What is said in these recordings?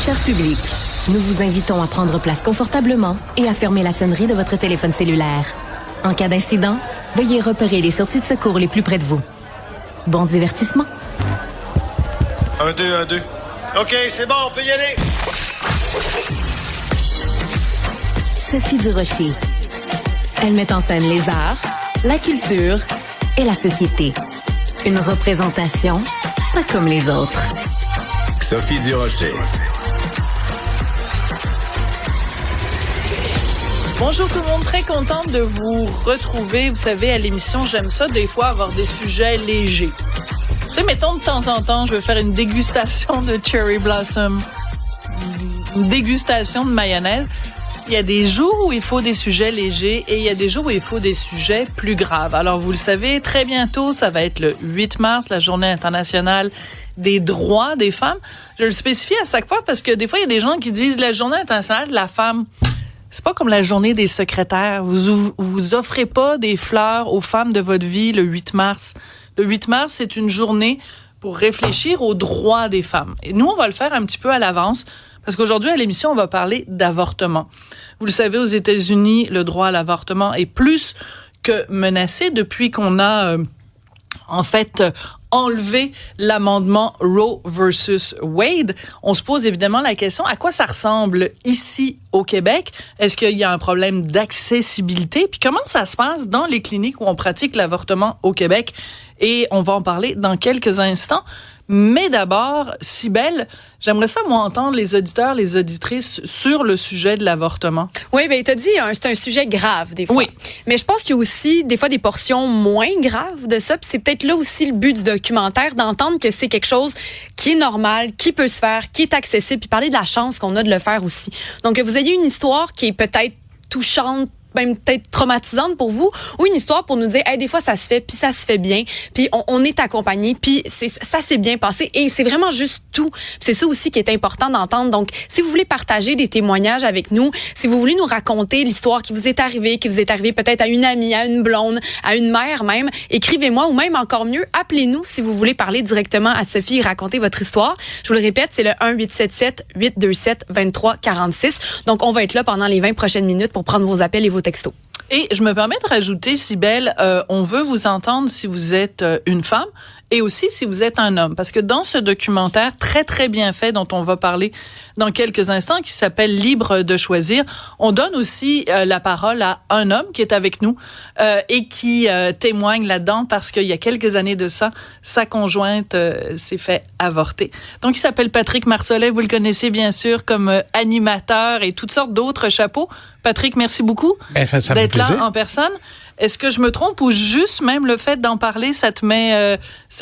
Cher public, nous vous invitons à prendre place confortablement et à fermer la sonnerie de votre téléphone cellulaire. En cas d'incident, veuillez repérer les sorties de secours les plus près de vous. Bon divertissement. 1, 2, 1, 2. OK, c'est bon, on peut y aller. Sophie Durocher. Elle met en scène les arts, la culture et la société. Une représentation pas comme les autres. Sophie Durocher. Bonjour tout le monde, très contente de vous retrouver. Vous savez, à l'émission, j'aime ça des fois avoir des sujets légers. Tu sais, mettons de temps en temps, je vais faire une dégustation de Cherry Blossom, une dégustation de mayonnaise. Il y a des jours où il faut des sujets légers et il y a des jours où il faut des sujets plus graves. Alors, vous le savez, très bientôt, ça va être le 8 mars, la Journée internationale des droits des femmes. Je le spécifie à chaque fois parce que des fois, il y a des gens qui disent la Journée internationale de la femme. C'est pas comme la journée des secrétaires. Vous offrez pas des fleurs aux femmes de votre vie le 8 mars. Le 8 mars, c'est une journée pour réfléchir aux droits des femmes. Et nous, on va le faire un petit peu à l'avance parce qu'aujourd'hui, à l'émission, on va parler d'avortement. Vous le savez, aux États-Unis, le droit à l'avortement est plus que menacé depuis qu'on a, enlevé l'amendement Roe versus Wade. On se pose évidemment la question, à quoi ça ressemble ici au Québec? Est-ce qu'il y a un problème d'accessibilité? Puis comment ça se passe dans les cliniques où on pratique l'avortement au Québec? Et on va en parler dans quelques instants. Mais d'abord, Cybèle, j'aimerais ça, moi, entendre les auditeurs, les auditrices sur le sujet de l'avortement. Oui, bien, il t'a dit, c'est un sujet grave, des fois. Oui. Mais je pense qu'il y a aussi, des fois, des portions moins graves de ça. Puis c'est peut-être là aussi le but du documentaire, d'entendre que c'est quelque chose qui est normal, qui peut se faire, qui est accessible, puis parler de la chance qu'on a de le faire aussi. Donc, que vous ayez une histoire qui est peut-être touchante, même peut-être traumatisante pour vous, ou une histoire pour nous dire, hey, des fois ça se fait, puis ça se fait bien, puis on est accompagné, puis ça s'est bien passé, et c'est vraiment juste tout. C'est ça aussi qui est important d'entendre. Donc, si vous voulez partager des témoignages avec nous, si vous voulez nous raconter l'histoire qui vous est arrivée peut-être à une amie, à une blonde, à une mère même, écrivez-moi, ou même encore mieux, appelez-nous si vous voulez parler directement à Sophie et raconter votre histoire. Je vous le répète, c'est le 1-877-827-2346. Donc, on va être là pendant les 20 prochaines minutes pour prendre vos appels et vos textos. Et je me permets de rajouter, Cybèle, on veut vous entendre si vous êtes une femme et aussi si vous êtes un homme. Parce que dans ce documentaire très, très bien fait dont on va parler dans quelques instants, qui s'appelle « Libre de choisir », on donne aussi la parole à un homme qui est avec nous et qui témoigne là-dedans parce qu'il y a quelques années de ça, sa conjointe s'est fait avorter. Donc, il s'appelle Patrick Marcelet. Vous le connaissez bien sûr comme animateur et toutes sortes d'autres chapeaux. Patrick, merci beaucoup d'être là en personne. Est-ce que je me trompe ou juste même le fait d'en parler, ça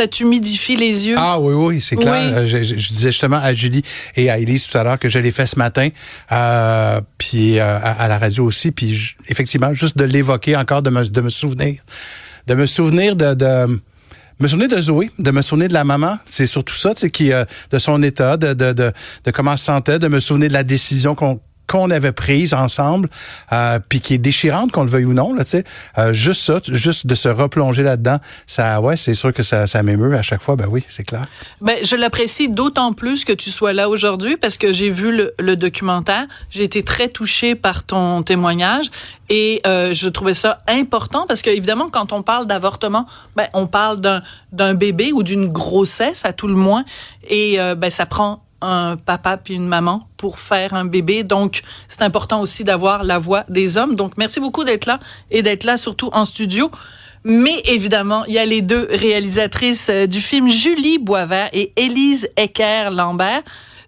t'humidifie les yeux? Ah oui, c'est clair. Oui. Je disais justement à Julie et à Élise tout à l'heure que je l'ai fait ce matin, puis à la radio aussi, puis effectivement, juste de l'évoquer encore, de me souvenir de me souvenir de Zoé, de me souvenir de la maman. C'est surtout ça, tu sais, de son état, de comment elle se sentait, de me souvenir de la décision qu'on avait prise ensemble, puis qui est déchirante, qu'on le veuille ou non, là, tu sais. Juste ça, juste de se replonger là-dedans, ça, ouais, c'est sûr que ça m'émeut à chaque fois. Ben oui, c'est clair. Ben, je l'apprécie d'autant plus que tu sois là aujourd'hui parce que j'ai vu le documentaire. J'ai été très touchée par ton témoignage et je trouvais ça important parce que évidemment, quand on parle d'avortement, ben, on parle d'un bébé ou d'une grossesse à tout le moins et ben, ça prend un papa puis une maman pour faire un bébé. Donc, c'est important aussi d'avoir la voix des hommes. Donc, merci beaucoup d'être là et d'être là surtout en studio. Mais évidemment, il y a les deux réalisatrices du film, Julie Boisvert et Élise Ecker-Lambert.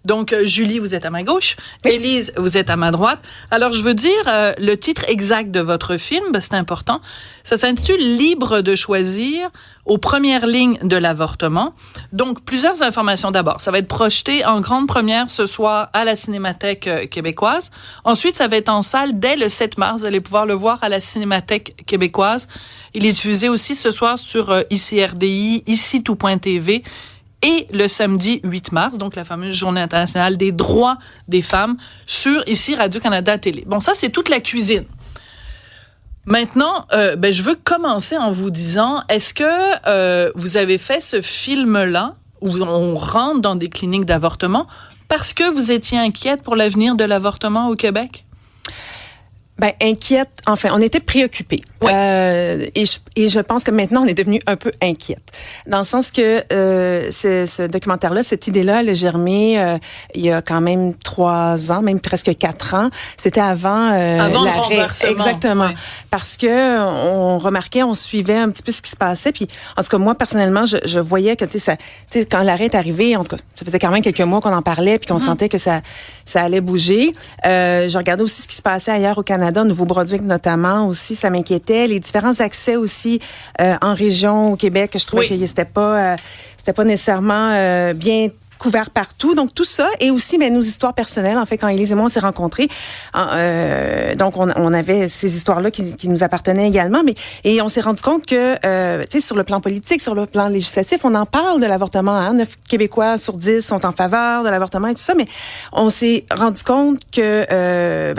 Donc, Julie, vous êtes à ma gauche. Élise, vous êtes à ma droite. Alors, je veux dire le titre exact de votre film, ben, c'est important. Ça s'intitule « Libre de choisir » aux premières lignes de l'avortement. Donc, plusieurs informations d'abord. Ça va être projeté en grande première ce soir à la Cinémathèque québécoise. Ensuite, ça va être en salle dès le 7 mars. Vous allez pouvoir le voir à la Cinémathèque québécoise. Il est diffusé aussi ce soir sur ICRDI, ici tout.tv. Et le samedi 8 mars, donc la fameuse Journée internationale des droits des femmes, sur ici Radio-Canada Télé. Bon, ça, c'est toute la cuisine. Maintenant, ben, je veux commencer en vous disant, est-ce que vous avez fait ce film-là, où on rentre dans des cliniques d'avortement, parce que vous étiez inquiète pour l'avenir de l'avortement au Québec? Ben, inquiète. Enfin, on était préoccupés. Oui. Et je pense que maintenant, on est devenu un peu inquiète. Dans le sens que ce documentaire-là, cette idée-là, elle a germé il y a quand même 3 ans, même presque 4 ans. C'était avant le renversement. Exactement. Oui. Parce que on remarquait, on suivait un petit peu ce qui se passait. Puis, en tout cas, moi, personnellement, je voyais que, tu sais, quand l'arrêt est arrivé, en tout cas, ça faisait quand même quelques mois qu'on en parlait puis qu'on sentait que ça allait bouger. Je regardais aussi ce qui se passait ailleurs au Canada, au Nouveau-Brunswick notamment aussi, ça m'inquiétait. Les différents accès aussi en région au Québec, je trouvais que c'était pas nécessairement bien couvert partout. Donc, tout ça et aussi nos histoires personnelles. En fait, quand Élise et moi, on s'est rencontrés, donc on avait ces histoires-là qui nous appartenaient également. Et on s'est rendu compte que, tu sais, sur le plan politique, sur le plan législatif, on en parle de l'avortement. 9 Québécois sur 10 sont en faveur de l'avortement et tout ça. Mais on s'est rendu compte que,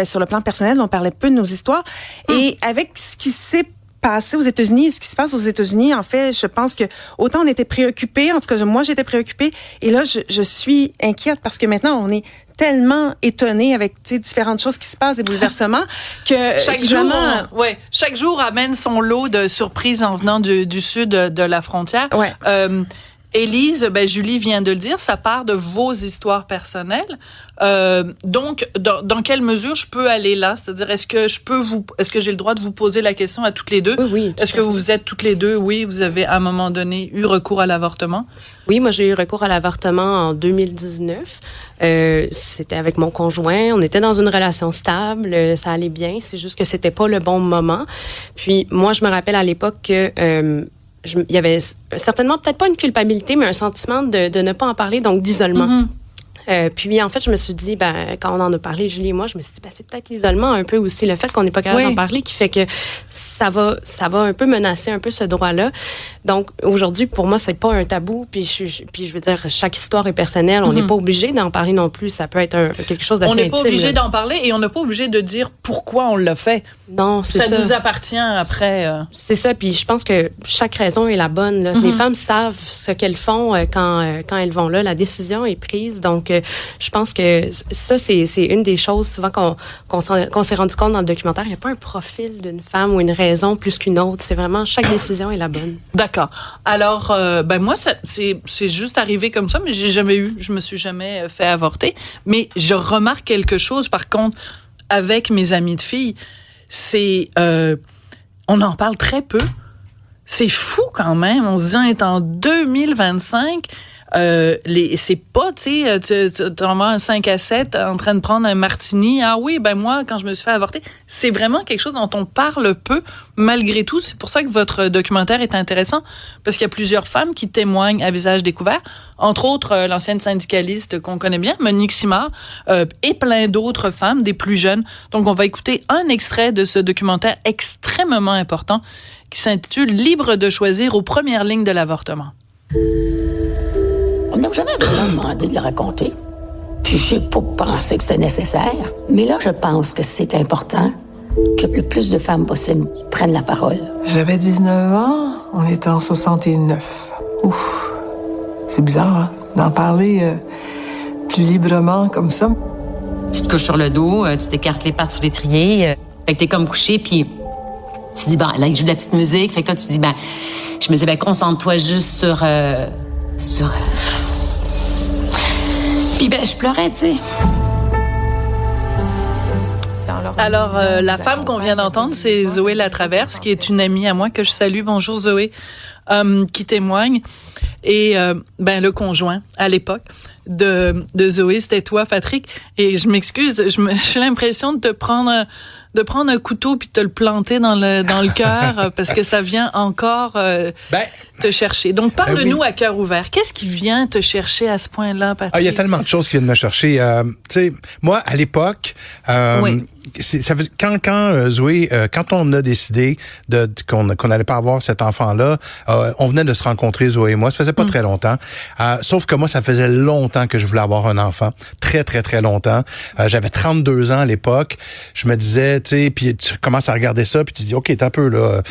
sur le plan personnel, on parlait peu de nos histoires. Et avec ce qui s'est passé aux États-Unis, ce qui se passe aux États-Unis, en fait, je pense que autant on était préoccupés, en tout cas, moi, j'étais préoccupée, et là, je suis inquiète parce que maintenant, on est tellement étonnés avec différentes choses qui se passent, des bouleversements, que chaque jour amène son lot de surprises en venant du sud de la frontière. Ouais. Élise, Julie vient de le dire, ça part de vos histoires personnelles. Donc, dans quelle mesure je peux aller là? C'est-à-dire, est-ce que j'ai le droit de vous poser la question à toutes les deux? Oui. Est-ce que vous êtes toutes les deux, vous avez à un moment donné eu recours à l'avortement? Oui, moi, j'ai eu recours à l'avortement en 2019. C'était avec mon conjoint. On était dans une relation stable. Ça allait bien. C'est juste que c'était pas le bon moment. Puis, moi, je me rappelle à l'époque que il y avait certainement peut-être pas une culpabilité, mais un sentiment de ne pas en parler, donc d'isolement. Mm-hmm. Puis, en fait, je me suis dit, quand on en a parlé, Julie et moi, je me suis dit, c'est peut-être l'isolement un peu aussi, le fait qu'on n'est pas capable d'en parler qui fait que ça va un peu menacer un peu ce droit-là. Donc, aujourd'hui, pour moi, c'est pas un tabou. Puis je veux dire, chaque histoire est personnelle. On n'est pas obligé d'en parler non plus. Ça peut être quelque chose d'assez intime. On n'est pas obligé d'en parler et on n'est pas obligé de dire pourquoi on l'a fait. Non, c'est ça. Ça nous appartient après. C'est ça. Puis je pense que chaque raison est la bonne. Là. Les femmes savent ce qu'elles font quand elles vont là. La décision est prise. Donc, je pense que ça, c'est une des choses souvent qu'on s'est rendu compte dans le documentaire. Il n'y a pas un profil d'une femme ou une raison plus qu'une autre. C'est vraiment chaque décision est la bonne. D'accord. Alors, moi, c'est juste arrivé comme ça, mais je me suis jamais fait avorter. Mais je remarque quelque chose, par contre, avec mes amis de filles, c'est on en parle très peu. C'est fou quand même. On se dit, on est en 2025. C'est pas, tu sais, t'es vraiment un 5 à 7 en train de prendre un martini. Ah oui, moi, quand je me suis fait avorter, c'est vraiment quelque chose dont on parle peu, malgré tout. C'est pour ça que votre documentaire est intéressant, parce qu'il y a plusieurs femmes qui témoignent à visage découvert, entre autres l'ancienne syndicaliste qu'on connaît bien, Monique Simard, et plein d'autres femmes, des plus jeunes. Donc, on va écouter un extrait de ce documentaire extrêmement important qui s'intitule « Libre de choisir aux premières lignes de l'avortement ». On n'a jamais vraiment demandé de le raconter. Puis j'ai pas pensé que c'était nécessaire. Mais là, je pense que c'est important que le plus de femmes possible prennent la parole. J'avais 19 ans, on était en 69. Ouf, c'est bizarre, hein, d'en parler plus librement comme ça. Tu te couches sur le dos, tu t'écartes les pattes sur l'étrier, fait que t'es comme couché, puis tu dis, là, il joue de la petite musique, fait que toi, tu dis, je me disais, concentre-toi juste sur... Puis je pleurais, tu sais. Alors, la femme qu'on vient d'entendre, c'est Zoé Latraverse, qui est une amie à moi que je salue. Bonjour Zoé, qui témoigne. Et le conjoint, à l'époque, de Zoé, c'était toi, Patrick. Et je m'excuse, j'ai l'impression de prendre un couteau puis de te le planter dans le cœur parce que ça vient encore te chercher. Donc, parle-nous à cœur ouvert. Qu'est-ce qui vient te chercher à ce point-là, Patrick? Il y a tellement de choses qui viennent me chercher. Tu sais, moi, à l'époque, quand Zoé, quand on a décidé qu'on n'allait pas avoir cet enfant-là, on venait de se rencontrer, Zoé et moi. Ça faisait pas très longtemps. Sauf que moi, ça faisait longtemps que je voulais avoir un enfant. Très, très, très longtemps. J'avais 32 ans à l'époque. Je me disais, tu sais, puis tu commences à regarder ça, puis tu dis, OK, t'es un peu là.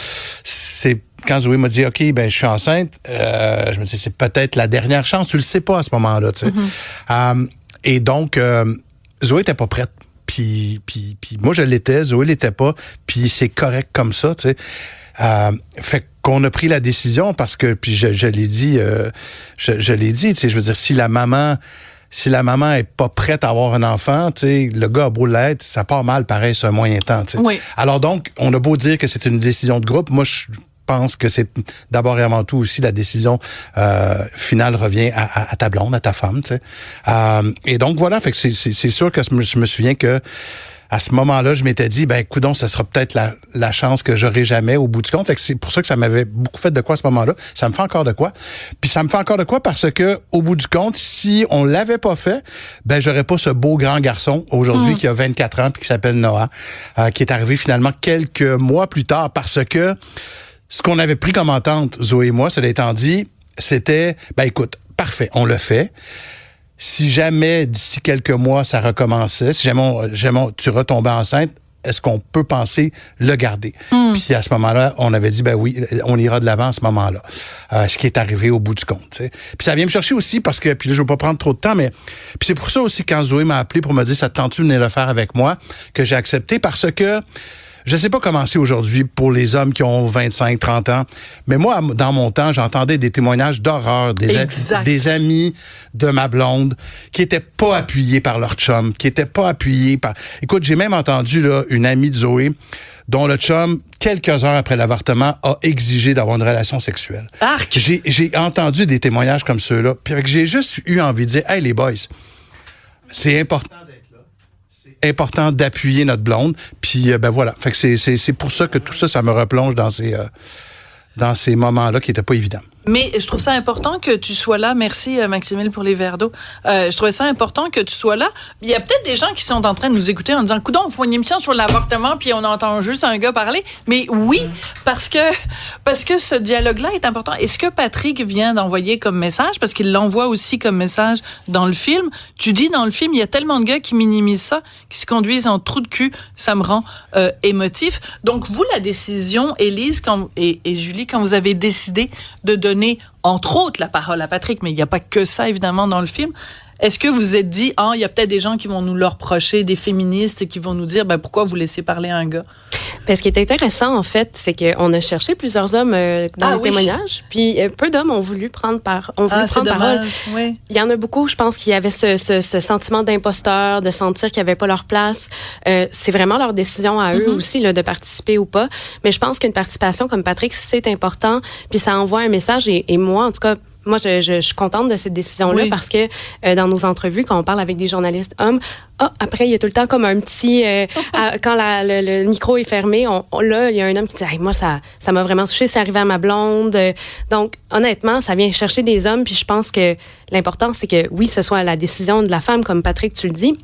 C'est quand Zoé m'a dit, OK, je suis enceinte, je me dis, c'est peut-être la dernière chance. Tu le sais pas à ce moment-là, tu sais. Et donc, Zoé était pas prête. Puis moi, je l'étais, Zoé l'était pas. Puis c'est correct comme ça, tu sais. Fait qu'on a pris la décision parce que, puis je l'ai dit, je l'ai dit, tu sais, je veux dire, si la maman est pas prête à avoir un enfant, tu sais, le gars a beau l'être, ça part mal pareil sur un moyen temps, tu sais. Oui. Alors donc, on a beau dire que c'est une décision de groupe, moi je pense que c'est d'abord et avant tout aussi la décision finale revient à ta blonde, à ta femme, tu sais. Et donc voilà, fait que c'est sûr que je me souviens que à ce moment-là, je m'étais dit, ben, coudonc, ça sera peut-être la chance que j'aurai jamais au bout du compte. Fait que c'est pour ça que ça m'avait beaucoup fait de quoi à ce moment-là. Ça me fait encore de quoi. Puis ça me fait encore de quoi parce que, au bout du compte, si on l'avait pas fait, ben, j'aurais pas ce beau grand garçon aujourd'hui qui a 24 ans puis qui s'appelle Noah, qui est arrivé finalement quelques mois plus tard parce que ce qu'on avait pris comme entente, Zoé et moi, cela étant dit, c'était, ben, écoute, parfait, on le fait. Si jamais, d'ici quelques mois, ça recommençait, si jamais tu retombais enceinte, est-ce qu'on peut penser le garder? Puis à ce moment-là, on avait dit, ben oui, on ira de l'avant à ce moment-là. Ce qui est arrivé au bout du compte. T'sais. Puis ça vient me chercher aussi parce que, puis là, je veux pas prendre trop de temps, mais puis c'est pour ça aussi quand Zoé m'a appelé pour me dire, ça te tente-tu de venir le faire avec moi, que j'ai accepté parce que je sais pas comment c'est aujourd'hui pour les hommes qui ont 25, 30 ans, mais moi, dans mon temps, j'entendais des témoignages d'horreur des amis de ma blonde qui étaient pas appuyés par leur chum, qui étaient pas appuyés par... Écoute, j'ai même entendu là une amie de Zoé dont le chum, quelques heures après l'avortement, a exigé d'avoir une relation sexuelle. Arc! J'ai entendu des témoignages comme ceux-là, puis j'ai juste eu envie de dire, « Hey, les boys, c'est important important d'appuyer notre blonde. Puis, ben voilà. Fait que c'est pour ça que tout ça, ça me replonge dans ces moments-là qui n'étaient pas évidents. Mais je trouve ça important que tu sois là. Merci, Maximile, pour les verres d'eau. Je trouvais ça important que tu sois là. Il y a peut-être des gens qui sont en train de nous écouter en disant, coudonc, on fait une émission sur l'avortement, puis on entend juste un gars parler. Mais oui, parce que ce dialogue-là est important. Et ce que Patrick vient d'envoyer comme message, parce qu'il l'envoie aussi comme message dans le film, tu dis dans le film, il y a tellement de gars qui minimisent ça, qui se conduisent en trou de cul. Ça me rend émotif. Donc, vous, la décision, Élise et Julie, quand vous avez décidé de donner entre autres la parole à Patrick, mais il n'y a pas que ça évidemment dans le film. Est-ce que vous vous êtes dit, il y a peut-être des gens qui vont nous le reprocher, des féministes qui vont nous dire, pourquoi vous laissez parler un gars? Ce qui est intéressant, en fait, c'est qu'on a cherché plusieurs hommes dans les témoignages, puis peu d'hommes ont voulu prendre parole. Oui. Il y en a beaucoup, je pense, qui avaient ce sentiment d'imposteur, de sentir qu'ils n'avaient pas leur place. C'est vraiment leur décision à eux aussi là, de participer ou pas. Mais je pense qu'une participation comme Patrick, c'est important, puis ça envoie un message. Et moi, en tout cas, moi, je suis contente de cette décision-là parce que dans nos entrevues, quand on parle avec des journalistes hommes, après, il y a tout le temps comme un petit... quand le micro est fermé, là, il y a un homme qui dit hey, « moi, ça m'a vraiment touché, c'est arrivé à ma blonde. » Donc, honnêtement, ça vient chercher des hommes, puis je pense que l'important, c'est que, oui, ce soit la décision de la femme, comme Patrick, tu le dis,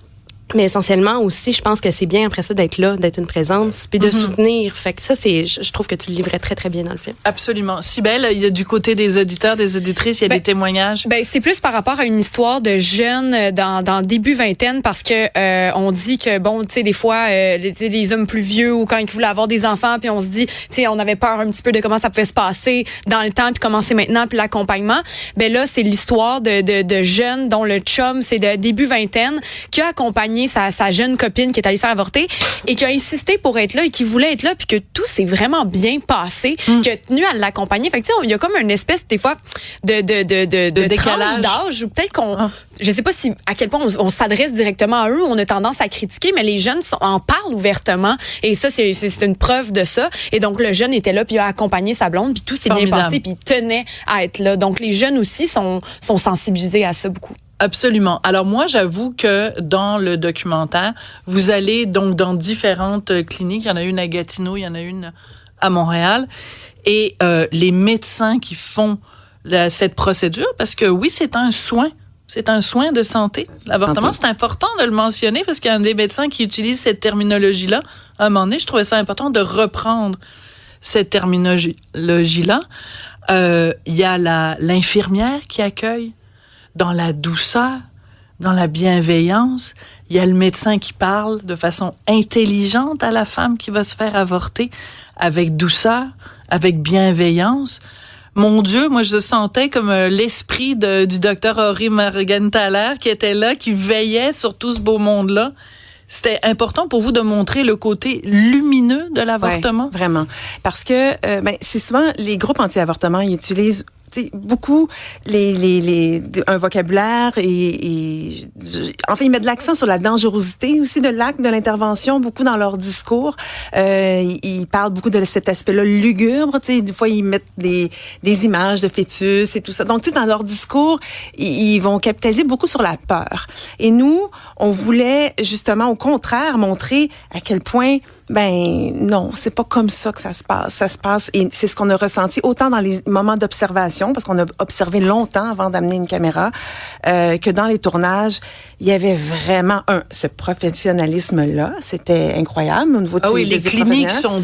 mais essentiellement aussi, je pense que c'est bien après ça d'être là, d'être une présence, puis de soutenir. Fait que ça, je trouve que tu le livrais très, très bien dans le film. Absolument. Cybèle, il y a du côté des auditeurs, des auditrices, il y a des témoignages. C'est plus par rapport à une histoire de jeunes dans début vingtaine, parce que on dit que, bon, tu sais, des fois, les hommes plus vieux ou quand ils voulaient avoir des enfants, puis on se dit, tu sais, on avait peur un petit peu de comment ça pouvait se passer dans le temps, puis comment c'est maintenant, puis l'accompagnement. Là, c'est l'histoire de jeunes dont le chum, c'est de début vingtaine, qui a accompagné sa jeune copine qui est allée se faire avorter et qui a insisté pour être là et qui voulait être là, puis que tout s'est vraiment bien passé, qui a tenu à l'accompagner. Fait que tu sais, il y a comme une espèce des fois de décalage d'âge, ou peut-être qu'on je sais pas à quel point on s'adresse directement à eux, on a tendance à critiquer, mais les jeunes en parlent ouvertement, et ça c'est une preuve de ça. Et donc le jeune était là, puis il a accompagné sa blonde, puis tout s'est bien passé, puis il tenait à être là. Donc les jeunes aussi sont sensibilisés à ça beaucoup. Absolument. Alors moi, j'avoue que dans le documentaire, vous allez donc dans différentes cliniques. Il y en a une à Gatineau, il y en a une à Montréal. Et les médecins qui font cette procédure, parce que oui, c'est un soin. C'est un soin de santé. L'avortement, c'est important de le mentionner parce qu'il y a des médecins qui utilisent cette terminologie-là. À un moment donné, je trouvais ça important de reprendre cette terminologie-là. Il y a l'infirmière qui accueille dans la douceur, dans la bienveillance. Il y a le médecin qui parle de façon intelligente à la femme qui va se faire avorter, avec douceur, avec bienveillance. Mon Dieu, moi, je sentais comme l'esprit du docteur Henri Morgenthaler qui était là, qui veillait sur tout ce beau monde-là. C'était important pour vous de montrer le côté lumineux de l'avortement? Oui, vraiment. Parce que c'est souvent les groupes anti-avortement, ils utilisent beaucoup un vocabulaire et enfin ils mettent de l'accent sur la dangerosité aussi de l'acte de l'intervention beaucoup dans leur discours. Ils parlent beaucoup de cet aspect-là lugubre, des fois ils mettent des images de fœtus et tout ça. Donc dans leur discours, ils vont capitaliser beaucoup sur la peur. Et nous, on voulait justement au contraire montrer à quel point non, c'est pas comme ça que ça se passe. Ça se passe, et c'est ce qu'on a ressenti autant dans les moments d'observation, parce qu'on a observé longtemps avant d'amener une caméra, que dans les tournages, il y avait vraiment ce professionnalisme-là. C'était incroyable au niveau de les cliniques sont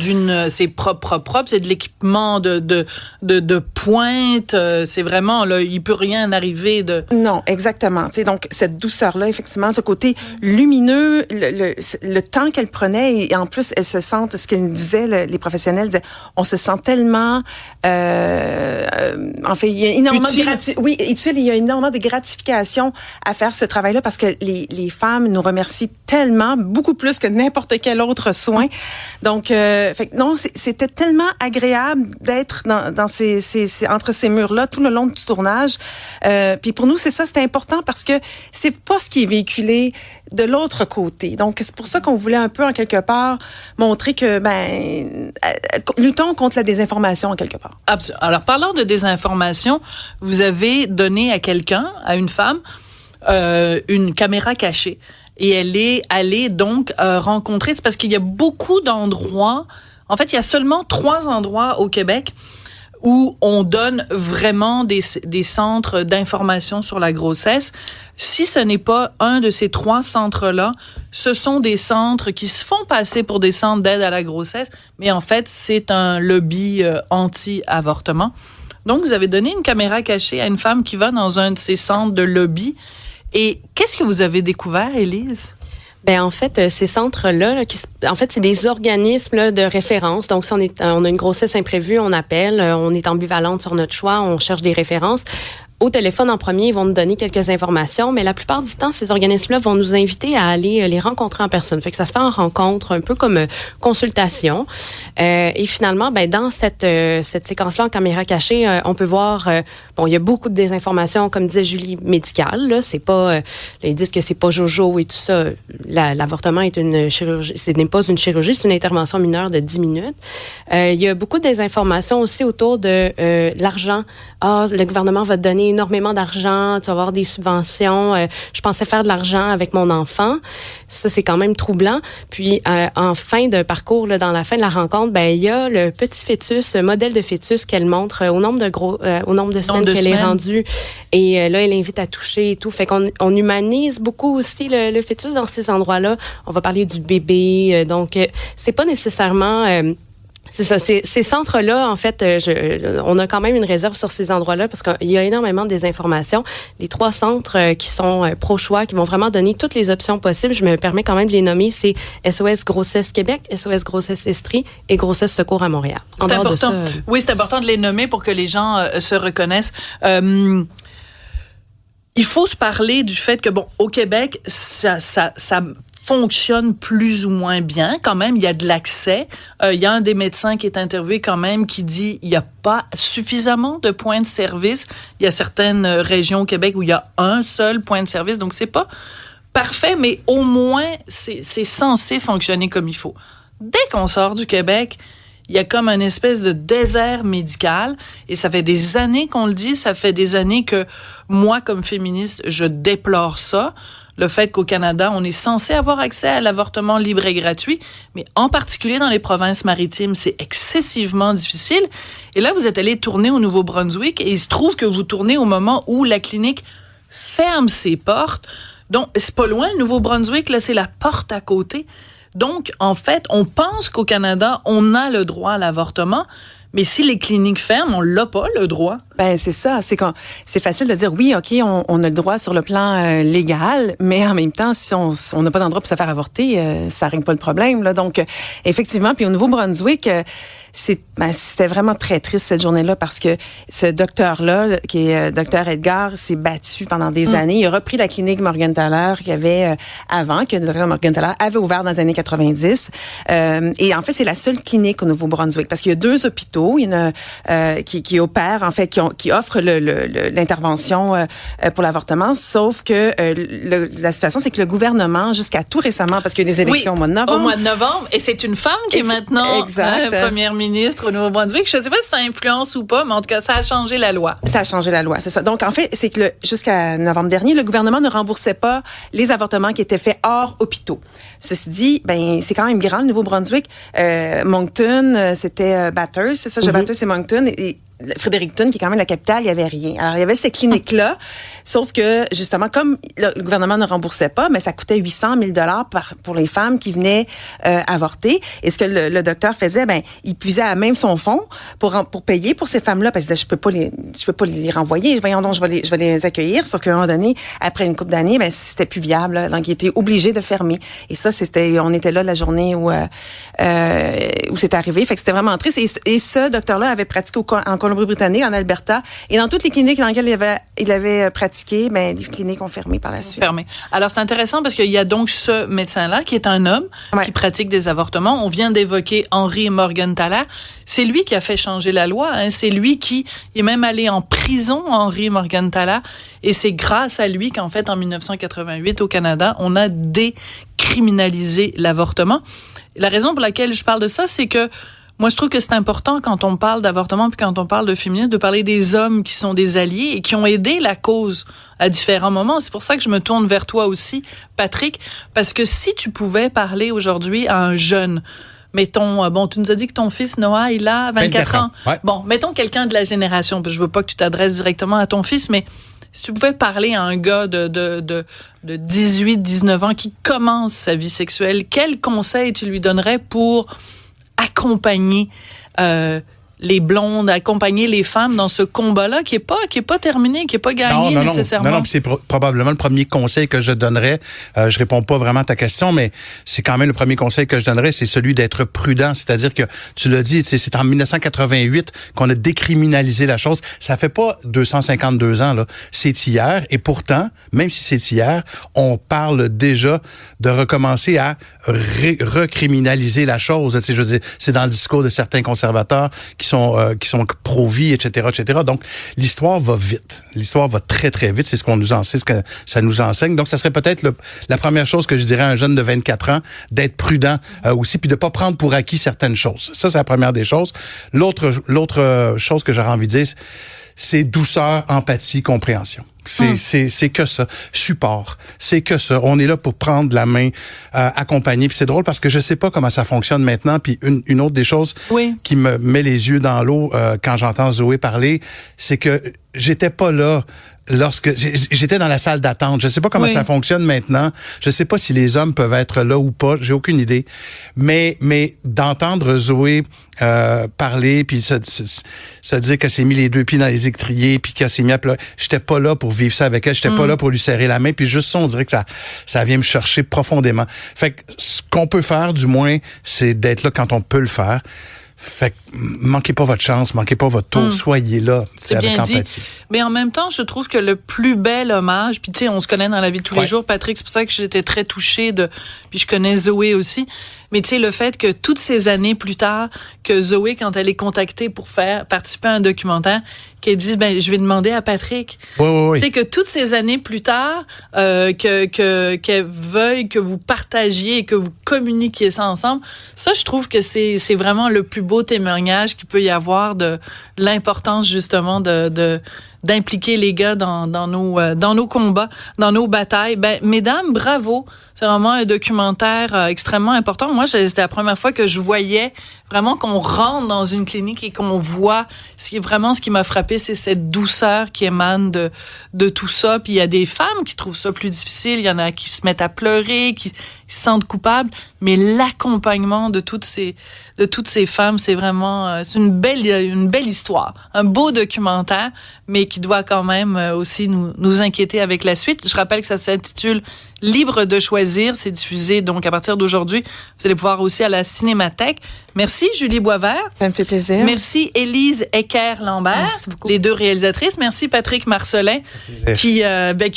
c'est propre, c'est de l'équipement de pointe. C'est vraiment, là, il peut rien arriver de... Non, exactement. Donc, cette douceur-là, effectivement, ce côté lumineux, le temps qu'elle prenait, et en plus, elles se sentent, ce qu'ils disaient, les professionnels disaient, on se sent tellement, en fait, il y a énormément il y a énormément de gratification à faire ce travail-là parce que les femmes nous remercient tellement, beaucoup plus que n'importe quel autre soin. Donc, c'était tellement agréable d'être dans entre ces murs-là tout le long du tournage. Puis pour nous, c'était important parce que c'est pas ce qui est véhiculé de l'autre côté. Donc, c'est pour ça qu'on voulait un peu, en quelque part, montrer que, luttons contre la désinformation, en quelque part. Absolument. Alors, parlant de désinformation, vous avez donné à quelqu'un, à une femme, une caméra cachée. Et elle est allée, donc, rencontrer... C'est parce qu'il y a beaucoup d'endroits... En fait, il y a seulement 3 endroits au Québec où on donne vraiment des centres d'information sur la grossesse. Si ce n'est pas un de ces 3 centres-là, ce sont des centres qui se font passer pour des centres d'aide à la grossesse, mais en fait, c'est un lobby anti-avortement. Donc, vous avez donné une caméra cachée à une femme qui va dans un de ces centres de lobby. Et qu'est-ce que vous avez découvert, Élise? En fait, ces centres-là, en fait, c'est des organismes là, de référence. Donc, si on a une grossesse imprévue, on appelle, on est ambivalente sur notre choix, on cherche des références. Au téléphone, en premier, ils vont nous donner quelques informations, mais la plupart du temps, ces organismes-là vont nous inviter à aller les rencontrer en personne. Fait que ça se fait en rencontre, un peu comme consultation. Et finalement, dans cette séquence-là, en caméra cachée, on peut voir, il y a beaucoup de désinformation, comme disait Julie, médicale. Là, c'est pas, ils disent que c'est pas jojo et tout ça. L'avortement est une chirurgie, ce n'est pas une chirurgie, c'est une intervention mineure de 10 minutes. Il y a beaucoup de désinformation aussi autour de l'argent. Le gouvernement va te donner énormément d'argent, tu vas avoir des subventions. Je pensais faire de l'argent avec mon enfant. Ça, c'est quand même troublant. Puis, en fin de parcours, là, dans la fin de la rencontre, il y a le petit fœtus, le modèle de fœtus qu'elle montre au nombre de semaines qu'elle est rendue. Et là, elle invite à toucher et tout. Fait qu'on humanise beaucoup aussi le fœtus dans ces endroits-là. On va parler du bébé. Donc, c'est pas nécessairement... C'est ça, ces centres-là, en fait, on a quand même une réserve sur ces endroits-là parce qu'il y a énormément de désinformation. Les 3 centres qui sont pro-choix, qui vont vraiment donner toutes les options possibles, je me permets quand même de les nommer, c'est SOS Grossesse Québec, SOS Grossesse Estrie et Grossesse Secours à Montréal. C'est important. Oui, c'est important de les nommer pour que les gens se reconnaissent. Il faut se parler du fait que, au Québec, ça fonctionne plus ou moins bien. Quand même, il y a de l'accès. Il y a un des médecins qui est interviewé quand même qui dit il n'y a pas suffisamment de points de service. Il y a certaines régions au Québec où il y a un seul point de service. Donc, c'est pas parfait, mais au moins, c'est censé fonctionner comme il faut. Dès qu'on sort du Québec, il y a comme une espèce de désert médical. Et ça fait des années qu'on le dit. Ça fait des années que moi, comme féministe, je déplore ça. Le fait qu'au Canada, on est censé avoir accès à l'avortement libre et gratuit, mais en particulier dans les provinces maritimes, c'est excessivement difficile. Et là, vous êtes allé tourner au Nouveau-Brunswick et il se trouve que vous tournez au moment où la clinique ferme ses portes. Donc, c'est pas loin, le Nouveau-Brunswick, là, c'est la porte à côté. Donc, en fait, on pense qu'au Canada, on a le droit à l'avortement, mais si les cliniques ferment, on l'a pas, le droit. Ben c'est ça, c'est facile de dire oui, OK, on a le droit sur le plan légal, mais en même temps, si on n'a pas d'endroit pour se faire avorter, ça règle pas le problème là. Donc effectivement, puis au Nouveau-Brunswick, c'était vraiment très triste cette journée-là parce que ce docteur-là, qui est Dr Edgar, s'est battu pendant des années. Il a repris la clinique Morgentaler qu'il y avait avant, que le Dr Morgentaler avait ouvert dans les années 90. Et en fait, c'est la seule clinique au Nouveau-Brunswick parce qu'il y a 2 hôpitaux, il y en a qui opèrent, en fait, qui offrent l'intervention pour l'avortement. Sauf que la situation, c'est que le gouvernement, jusqu'à tout récemment, parce qu'il y a des élections au mois de novembre. Au mois de novembre, et c'est une femme qui est maintenant première ministre au Nouveau-Brunswick. Je ne sais pas si ça influence ou pas, mais en tout cas, ça a changé la loi. Ça a changé la loi, c'est ça. Donc, en fait, c'est que jusqu'à novembre dernier, le gouvernement ne remboursait pas les avortements qui étaient faits hors hôpitaux. Ceci dit, c'est quand même grand, le Nouveau-Brunswick. Moncton, c'était Bathurst, c'est ça, Bathurst, c'est Moncton. Et Fredericton, qui est quand même la capitale, il n'y avait rien. Alors, il y avait ces cliniques-là, sauf que, justement, comme le gouvernement ne remboursait pas, mais ça coûtait 800 000 pour les femmes qui venaient avorter. Et ce que le docteur faisait, il puisait à même son fonds pour payer pour ces femmes-là, parce que je peux pas les renvoyer. Voyons donc, je vais les accueillir. Sauf qu'à un moment donné, après une couple d'années, c'était plus viable. Là. Donc, il était obligé de fermer. Et ça, on était là la journée où c'est arrivé. Fait que c'était vraiment triste. Et ce docteur-là avait pratiqué en Colombie-Britannique, en Alberta, et dans toutes les cliniques dans lesquelles il avait pratiqué, les cliniques ont fermé par la suite. Fermé. Alors, c'est intéressant parce qu'il y a donc ce médecin-là qui est un homme qui pratique des avortements. On vient d'évoquer Henry Morgentaler. C'est lui qui a fait changer la loi. Hein. C'est lui qui est même allé en prison, Henry Morgentaler. Et c'est grâce à lui qu'en fait, en 1988, au Canada, on a décriminalisé l'avortement. La raison pour laquelle je parle de ça, c'est que moi, je trouve que c'est important quand on parle d'avortement puis quand on parle de féminisme, de parler des hommes qui sont des alliés et qui ont aidé la cause à différents moments. C'est pour ça que je me tourne vers toi aussi, Patrick, parce que si tu pouvais parler aujourd'hui à un jeune, mettons, tu nous as dit que ton fils, Noah, il a 24 ans. Ouais. Bon, mettons quelqu'un de la génération, parce que je veux pas que tu t'adresses directement à ton fils, mais si tu pouvais parler à un gars de 18, 19 ans qui commence sa vie sexuelle, quel conseil tu lui donnerais pour accompagner les blondes, accompagner les femmes dans ce combat-là qui est pas terminé, qui est pas gagné nécessairement. Non, c'est probablement le premier conseil que je donnerais. Je réponds pas vraiment à ta question, mais c'est quand même le premier conseil que je donnerais, c'est celui d'être prudent. C'est-à-dire que, tu l'as dit, c'est en 1988 qu'on a décriminalisé la chose. Ça fait pas 252 ans, là. C'est hier. Et pourtant, même si c'est hier, on parle déjà de recommencer à recriminaliser la chose. Je veux dire, c'est dans le discours de certains conservateurs qui sont pro-vie, etc., etc. Donc, l'histoire va vite. L'histoire va très, très vite. C'est ce qu'on nous enseigne, ce que ça nous enseigne. Donc, ça serait peut-être la première chose que je dirais à un jeune de 24 ans, d'être prudent aussi, puis de pas prendre pour acquis certaines choses. Ça, c'est la première des choses. L'autre chose que j'aurais envie de dire, c'est douceur, empathie, compréhension. C'est que ça. Support. C'est que ça. On est là pour prendre la main, accompagner. Puis c'est drôle parce que je sais pas comment ça fonctionne maintenant. Puis une autre des choses qui me met les yeux dans l'eau quand j'entends Zoé parler, c'est que j'étais pas là lorsque j'étais dans la salle d'attente. Je sais pas comment ça fonctionne maintenant. Je sais pas si les hommes peuvent être là ou pas. J'ai aucune idée. Mais d'entendre Zoé parler, puis se dire qu'elle s'est mis les 2 pieds dans les étriers, puis qu'elle s'est mis à pleurer. J'étais pas là pour vivre ça avec elle. J'étais pas là pour lui serrer la main. Puis juste ça, on dirait que ça vient me chercher profondément. Fait que ce qu'on peut faire, du moins, c'est d'être là quand on peut le faire. Fait que manquez pas votre chance, manquez pas votre tour, soyez là avec empathie. Mais en même temps, je trouve que le plus bel hommage, puis tu sais, on se connaît dans la vie de tous les jours, Patrick, c'est pour ça que j'étais très touchée puis je connais Zoé aussi. Mais tu sais, le fait que toutes ces années plus tard, que Zoé, quand elle est contactée pour participer à un documentaire, qu'elle dise, je vais demander à Patrick. Oui. Tu sais, que toutes ces années plus tard, qu'elle veuille que vous partagiez et que vous communiquiez ça ensemble, ça, je trouve que c'est vraiment le plus beau témoignage qu'il peut y avoir de l'importance, justement, d'impliquer les gars dans nos combats, dans nos batailles. Mesdames, bravo. C'est vraiment un documentaire extrêmement important. Moi, c'était la première fois que je voyais vraiment qu'on rentre dans une clinique et qu'on voit ce qui m'a frappé, c'est cette douceur qui émane de tout ça. Puis il y a des femmes qui trouvent ça plus difficile. Il y en a qui se mettent à pleurer, qui se sentent coupables. Mais l'accompagnement de toutes ces femmes, c'est vraiment, c'est une belle histoire. histoire, un beau documentaire, mais qui doit quand même aussi nous inquiéter avec la suite. Je rappelle que ça s'intitule Libre de choisir. C'est diffusé donc à partir d'aujourd'hui. Vous allez pouvoir aussi à la Cinémathèque. Merci Julie Boisvert. Ça me fait plaisir. Merci Élise Ecker-Lambert, Merci beaucoup. les deux réalisatrices. Merci Patrick Marcelin, qui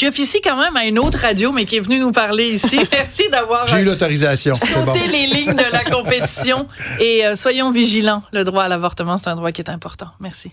officie quand même à une autre radio, mais qui est venu nous parler ici. Merci d'avoir J'ai eu l'autorisation. sauté les lignes de la compétition. Et soyons vigilants. Le droit à l'avortement, c'est un droit qui est important. Merci.